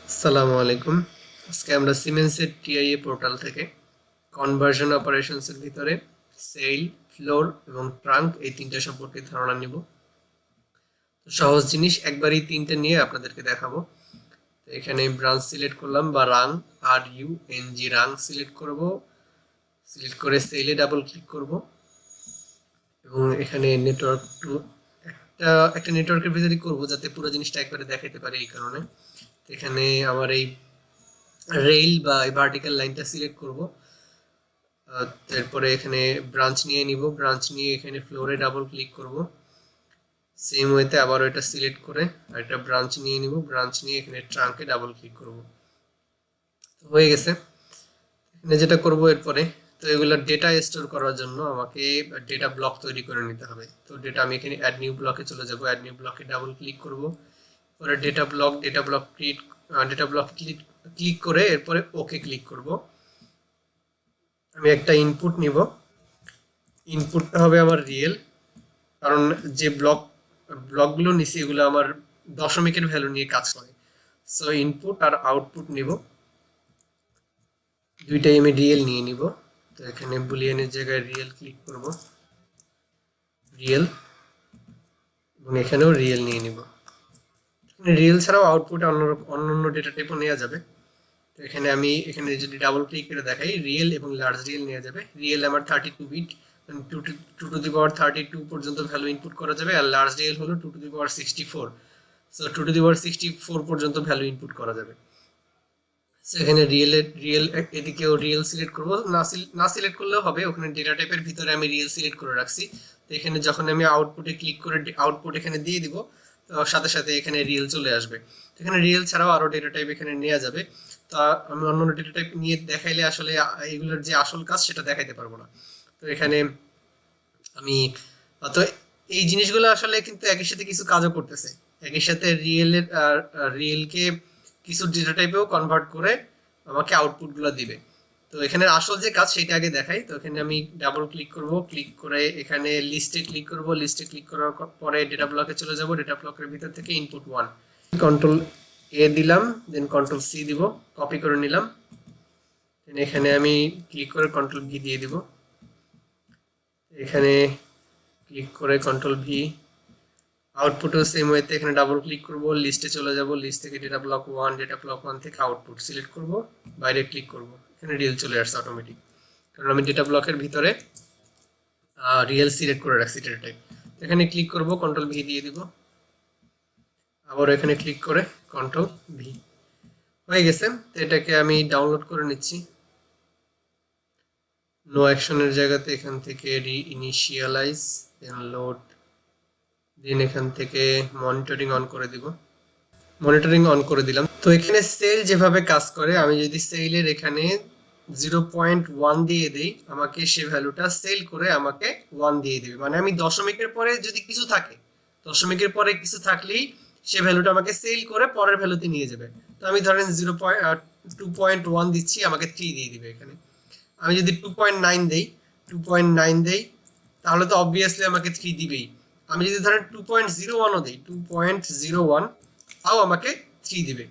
আসসালামু আলাইকুম। আজকে আমরা সিমেন্সের টিআইএ পোর্টাল থেকে কনভার্সন অপারেশনসের ভিতরে সেল, ফ্লোর এবং ট্রাঙ্ক এই তিনটা সম্পর্কে ধারণা নিব। তো সহজ জিনিস একবারই তিনটে নিয়ে আপনাদেরকে দেখাবো। তো এখানে ব্রাঞ্চ সিলেক্ট করলাম বা রাং, RUNG রাং সিলেক্ট করব। সিলেক্ট করে সেলে ডাবল ক্লিক করব এবং এখানে নেটওয়ার্ক টু একটা নেটওয়ার্কের ভিতরে করব যাতে পুরো জিনিসটা একবারে দেখাতে পারে, এই কারণে। তো এখানে আমার এই রেল বা এই ভার্টিক্যাল লাইনটা সিলেক্ট করব। তারপরে এখানে ব্রাঞ্চ নিয়ে নিব, ব্রাঞ্চ নিয়ে এখানে ফ্লোরে ডাবল ক্লিক করব। সেম ওয়েতে আবার এটা সিলেক্ট করে আরেকটা ব্রাঞ্চ নিয়ে নিব, ব্রাঞ্চ নিয়ে এখানে ট্রাঙ্কে ডাবল ক্লিক করব। হয়ে গেছে। এখানে যেটা করব এরপরে, তো এগুলো ডেটা স্টোর করার জন্য আমাকে ডেটা ব্লক তৈরি করে নিতে হবে। তো ডেটা আমি এখানে অ্যাড নিউ ব্লকে চলে যাব, অ্যাড নিউ ব্লকে ডাবল ক্লিক করব। পরে ডেটা ব্লক ক্লিক করে এরপরে ওকে ক্লিক করব। আমি একটা ইনপুট নিব, ইনপুটটা হবে আমার রিয়েল, কারণ যে ব্লকগুলো নিছি এগুলো আমার দশমিকের ভ্যালু নিয়ে কাজ করে। সো ইনপুট আর আউটপুট নিব, দুইটাই আমি রিয়েল নিয়ে নিব। তো এখানে বুলিয়ানের জায়গায় রিয়েল ক্লিক করব, রিয়েল, এবং এখানেও রিয়েল নিয়ে নিব। রিয়েল ছাড়াও আউটপুট অন্য ডেটা টাইপও নেওয়া যাবে। তো এখানে যদি ডাবল ক্লিক করে দেখাই, রিয়েল এবং লার্জ রিয়েল নেওয়া যাবে। রিয়েল আমার 32 বিট, 2 টু দি পাওয়ার 32 পর্যন্ত ভ্যালু ইনপুট করা যাবে, আর লার্জ রিয়েল হলো 2 to the power 64। So 2 to the power 64 পর্যন্ত ভ্যালু ইনপুট করা যাবে। এখানে রিয়েল এদিকেও রিয়েল সিলেক্ট করব, না সিলেক্ট করলেও হবে, ওখানে ডেটা টাইপের ভিতরে আমি রিয়েল সিলেক্ট করে রাখছি। তো এখানে যখন আমি আউটপুটে ক্লিক করে আউটপুট এখানে দিয়ে দিব, সাথে সাথে এখানে রিয়েল চলে আসবে। এখানে রিয়েল ছাড়াও আরো ডেটা টাইপ এখানে নেওয়া যাবে। তা আমি অন্য ডেটা টাইপ নিয়ে দেখাইলে আসলে এইগুলোর যে আসল কাজ সেটা দেখাইতে পারবো না। তো এখানে আমি তো এই জিনিসগুলো আসলে কিন্তু একই সাথে কিছু কাজও করতেছে, একই সাথে রিয়েলকে কিছু ডেটা টাইপেও কনভার্ট করে আমাকে আউটপুট গুলো দিবে। তো এখানে আসল যে কাজ সেটা আগে দেখাই। তো এখানে আমি ডাবল ক্লিক করব, ক্লিক করে এখানে লিস্টে ক্লিক করব, লিস্টে ক্লিক করার পরে ডেটা ব্লকে চলে যাব, ডেটা ব্লকের ভিতর থেকে ইনপুট 1 কন্ট্রোল A দিলাম, দেন কন্ট্রোল C দিব, কপি করে নিলাম। দেন এখানে আমি ক্লিক করে কন্ট্রোল V দিয়ে দিব, এখানে ক্লিক করে কন্ট্রোল V। আউটপুটও সেম ওয়েতে এখানে ডাবল ক্লিক করব, লিস্টে চলে যাব, লিস্ট থেকে ডেটা ব্লক 1 থেকে আউটপুট সিলেক্ট করব, বাইরে ক্লিক করব, এখানে রিয়েল চলে আসছে অটোমেটিক, কারণ আমি ডেটা ব্লকের ভিতরে রিয়েল সিলেক্ট করে রাখছি ডেটা টাইপ। এখানে ক্লিক করব, কন্ট্রোল V দিয়ে দিব, আবার এখানে ক্লিক করে কন্ট্রোল V। হয়ে গেছে। তো এটাকে আমি ডাউনলোড করে নিচ্ছি। নো অ্যাকশনের জায়গাতে এখান থেকে রিইনিশিয়ালাইজ, দেন লোড, দেন এখান থেকে মনিটরিং অন করে দিব, মনিটরিং অন করে দিলাম। তো এখানে সেল যেভাবে কাজ করে, আমি যদি সেলের এখানে 0.1 দিয়ে দেই, আমাকে সে ভ্যালুটা সেল করে আমাকে 1 দিয়ে দিবে। মানে আমি দশমিকের পরে যদি কিছু থাকে, দশমিকের পরে কিছু থাকলেই সে ভ্যালুটা আমাকে সেল করে পরের ভ্যালুতে নিয়ে যাবে। তো আমি ধরেন 2.1 দিচ্ছি, আমাকে 3 দিয়ে দিবে এখানে। আমি যদি 2.9 দেই, 2.9 দেই, তাহলে তো অবভিয়াসলি আমাকে 3 দিবেই। আমি যদি ধরেন 2.01ও দিই, 2.01, তাও আমাকে 3 দিবে।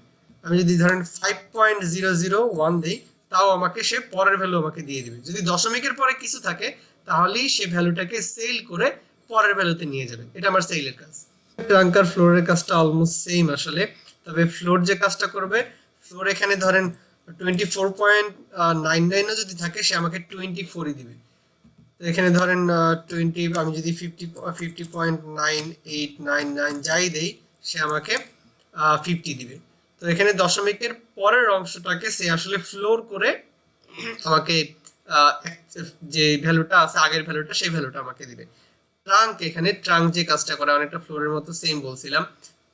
আমি যদি ধরেন 5.001 দিই, তাও আমাকে সে পরের ভ্যালু আমাকে দিয়ে দিবে। যদি দশমিকের পরে কিছু থাকে তাহলেই সে ভ্যালুটাকে সেল করে পরের ভ্যালুতে নিয়ে যাবে। এটা আমার সেলের কাজ। ট্রাঙ্কার ফ্লোরের কাজটা অলমোস্ট সেম আসলে, তবে ফ্লোর যে কাজটা করবে, ফ্লোর এখানে ধরেন 24.99ও যদি থাকে, সে আমাকে 24ই দিবে। তো এখানে ধরেন 20, আমি যদি 50.9899 যাই দেই, সে আমাকে 50 দিবে। তো এখানে দশমিকের পরের অংশটাকে সে আসলে ফ্লোর করে আমাকে যে ভ্যালুটা আছে আগের ভ্যালুটা, সেই ভ্যালুটা আমাকে দিবে। ট্রাঙ্ক যে কাজটা করে অনেকটা ফ্লোরের মতো, সেম বলছিলাম।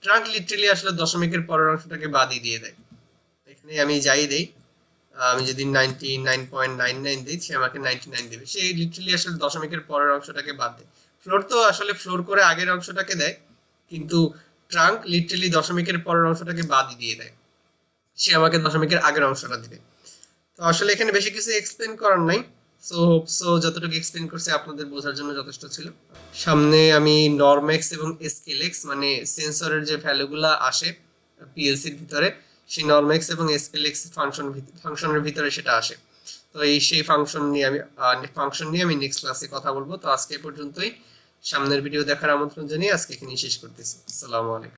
ট্রাঙ্ক লিটারালি আসলে দশমিকের পরের অংশটাকে বাদই দিয়ে দেয়। এখানে আমি যাই দেই, আমি যদি 99.99 দিই, সে আমাকে 99 দেবে। সে লিটারালি আসলে দশমিকের পরের অংশটাকে বাদ দেয়। ফ্লোর তো আসলে ফ্লোর করে আগের অংশটাকে দেয়, কিন্তু ট্রাঙ্ক লিটারালি দশমিকের পরের অংশটাকে বাদই দিয়ে দেয়, সে আমাকে দশমিকের আগের অংশটা দিবে। তো আসলে এখানে বেশি কিছু এক্সপ্লেন করার নাই। সো যতটুকু এক্সপ্লেন করছে আপনাদের বোঝার জন্য যথেষ্ট ছিল। সামনে আমি নরম্যাক্স এবং স্কেলেক্স মানে সেন্সরের যে ভ্যালুগুলো আসে পিএলসির ভিতরে, সেই নরম্যাক্স এবং এসএলএক্স ফাংশনের ভিতরে সেটা আসে। তো সেই ফাংশন নিয়ে আমি নেক্সট ক্লাসে কথা বলবো। তো আজকে এই পর্যন্তই। সামনের ভিডিও দেখার আমন্ত্রণ জানিয়ে আজকে এখানেই শেষ করতেছি। আসসালামু আলাইকুম।